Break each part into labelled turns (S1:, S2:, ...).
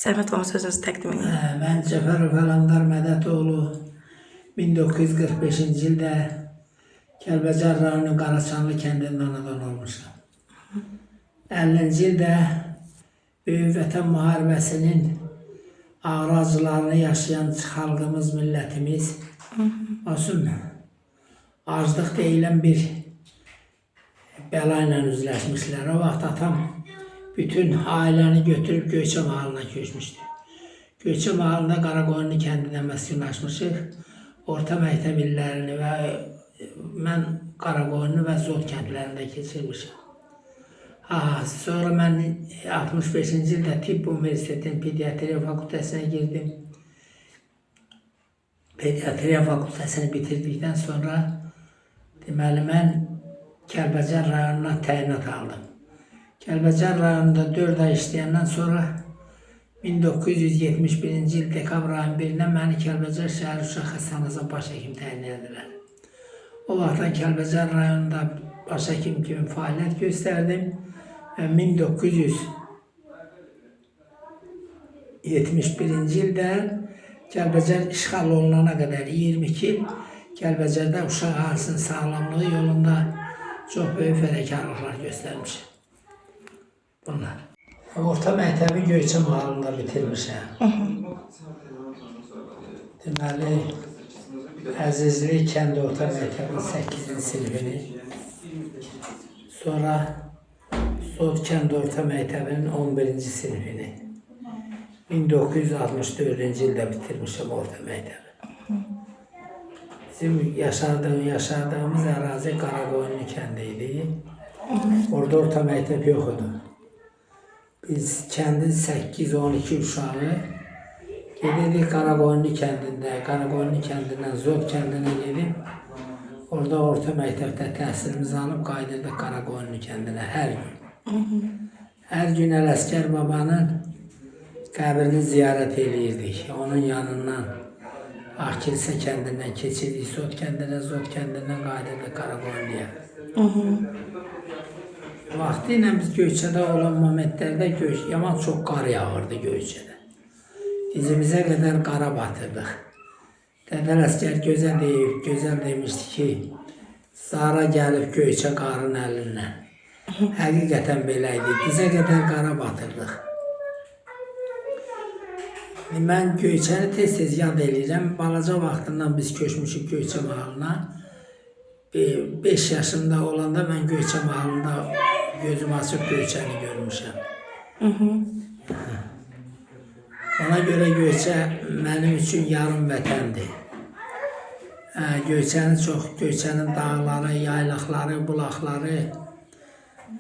S1: Zəhmət olmasa sözünüzü təqdim edin.
S2: Mən Cəfərov Ələndar Mədətoğlu 1945-ci ildə Kəlbəcər rayonu Qaraçanlı kəndində anadan olmuşam. 50-ci ildə Böyük Vətən müharibəsinin ağır acılarını yaşayan xalqımız, millətimiz olsun, aclıq deyilən bir bəla ilə üzləşmişlər. O vaxt atam bütün ailəni götürüb Göyçə mahalına köçmüşdü. Göyçə mahalında Qaraqoyunlu kəndində məskunlaşmışıq. Orta məktəb illərini və mən Qaraqoyunlu və Zot kəndlərində keçirmişim. Sonra mən 65-ci ildə Tibb Universitetinin Pediatriya fakültəsinə girdim. Pediatriya fakültəsini bitirdikdən sonra deməli mən Kəlbəcər rayonuna təyinat aldım. Kəlbəcər rayonunda 4 ay işləyəndən sonra 1971-ci il dekabr ayın 1-dən məni Kəlbəcər şəhər uşaq xəstəxanasına baş həkim təyin edilər. O vaxtdan Kəlbəcər rayonunda baş həkim kimi fəaliyyət göstərdim və 1971-ci ildə Kəlbəcər işğal olunana qədər 22 il Kəlbəcərdə uşaq əhalisinin sağlamlığı yolunda çox böyük fədakarlıqlar göstərmişəm. Bunlar. Orta məktəbi Göyçə mahalında bitirmişəm. Deməli, Əzizli kənd orta məktəbinin 8-ci sinifini, sonra Zot kənd orta məktəbinin 11-ci sinifini 1964-cü ildə bitirmişəm orta məktəbi. Bizim yaşadığımız ərazi Qaraqoyunlu kəndi idi. Orada orta məktəb yox idi. Biz kəndin 8-12 uşağı gedirdik Qaraqoyunlu kəndində, Qaraqoyunlu kəndindən Zot kəndinə gedib, orada orta məktəbdə təhsilimizi alıb qayıdırdıq Qaraqoyunlu kəndinə hər gün. Hər gün Ələsgər babanın qəbrini ziyarət eləyirdik. Onun yanından Akilsə kəndindən keçirdik Zot kəndinə, Zot kəndindən qayıdırdıq Qaraqoyunluya. Vaxtı ilə biz Göyçədə olan momentlərdə yaman çox qar yağırdı Göyçədə. Dizimizə qədər qara batırdıq. Dədə Ələsgər gözəl demişdi ki, Zara gəlib Göyçə qarın əlindən. Həqiqətən belə idi. Dizə qədər qara batırdıq. Mən Göyçəni tez-tez yad eləyirəm. Balaca vaxtından biz köçmüşük Göyçə mahalına. 5 yaşımda olanda mən Göyçə mahalında gözüm açıb Göyçəni görmüşəm. Ona görə Göyçə mənim üçün yarım vətəndir. Göyçənin dağları, yaylaqları, bulaqları,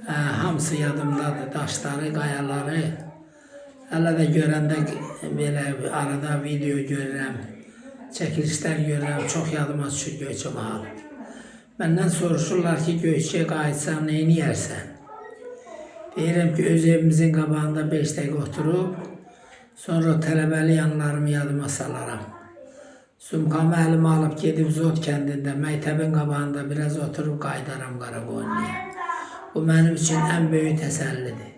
S2: hamısı yadımdadır. Daşları, qayaları. Hələ də görəndə belə arada video görürəm, çəkilişlər görürəm, çox yadıma düşür Göyçə mahalı. Məndən soruşurlar ki, Göyçəyə qayıtsam, neyini yersən? Deyirəm ki, öz evimizin qabağında 5 dəqiqə oturub, sonra tələbəli yanlarımı yadıma salaram. Sumkamı əlimə alıb gedib Zot kəndində, məktəbin qabağında biraz oturub qayıdaram Qaraqoyunluya. Bu mənim üçün ən böyük təsəllidir.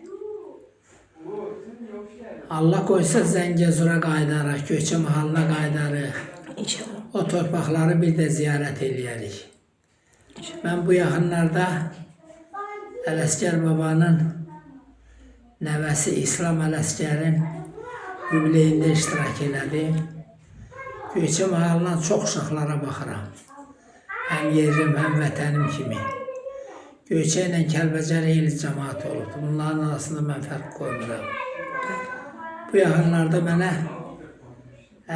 S2: Allah qoysa Zəngəzura qayıdaraq, Göyçə mahalına qayıdarıq.
S1: İnşallah.
S2: O torpaqları bir də ziyarət eləyərik. Mən bu yaxınlarda Ələsgər babanın nəvəsi İslam Ələsgərin yubileyində iştirak elədim. Göyçə mahalından çox uşaqlara baxıram. Həm yerim, həm vətənim kimi. Göyçə ilə Kəlbəcər eyni cəmaat olubdur. Bunların arasında mən fərq qoymuram. Bu yaxınlarda mənə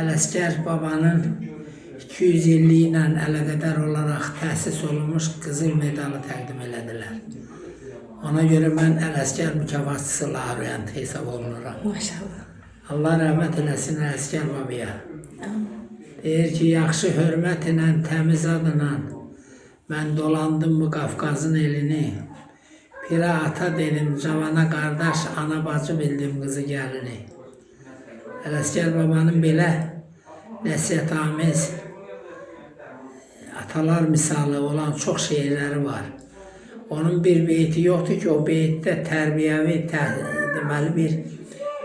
S2: Ələsgər babanın 200 illiyi ilə əlaqədar olaraq təsis olunmuş qızıl medalı təqdim elədilər. Ona görə mən Ələsgər mükafatçısı lauriyantı hesab olunuram.
S1: Maşallah.
S2: Allah rəhmət eləsin Ələsgər babaya. Deyir ki, yaxşı hörmət ilə, təmiz adına mən dolandım bu Qafqazın elini. Pirə ata dedim, cavana qardaş, ana bacı bildim qızı gəlini. Ələsgər babanın belə nəsihətamiz, atalar misalı olan çox şeirləri var. Onun bir beyti yoxdur ki, o beytdə tərbiyəvi, deməli bir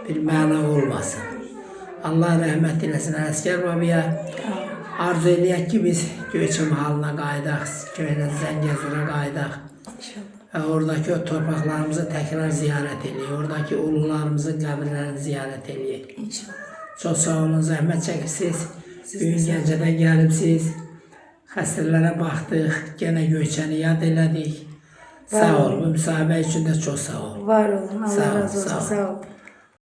S2: bir məna olmasın. Allah rəhmət eləsin Ələsgər babaya. Arzu eləyək ki, biz Göyçə mahalına qayıdaq, Köhnə Zəngəzura qayıdaq.
S1: İnşallah.
S2: Və oradakı o torpaqlarımızı təkrar ziyarət eləyək. Oradakı ulularımızın qəbirlərini ziyarət eləyək.
S1: İnşallah.
S2: Çox sağ olun, zəhmət çəkirsiniz. Bugün Gəncədə gəlibsiz. Xəstələrə baxdıq, yenə Göyçəni yad elədik. Sağ ol, bu müsahibə üçün də çox sağ ol.
S1: Var olun. Allah
S2: Sağ ol,
S1: razı olsun.
S2: sağ ol.
S1: Sağ ol.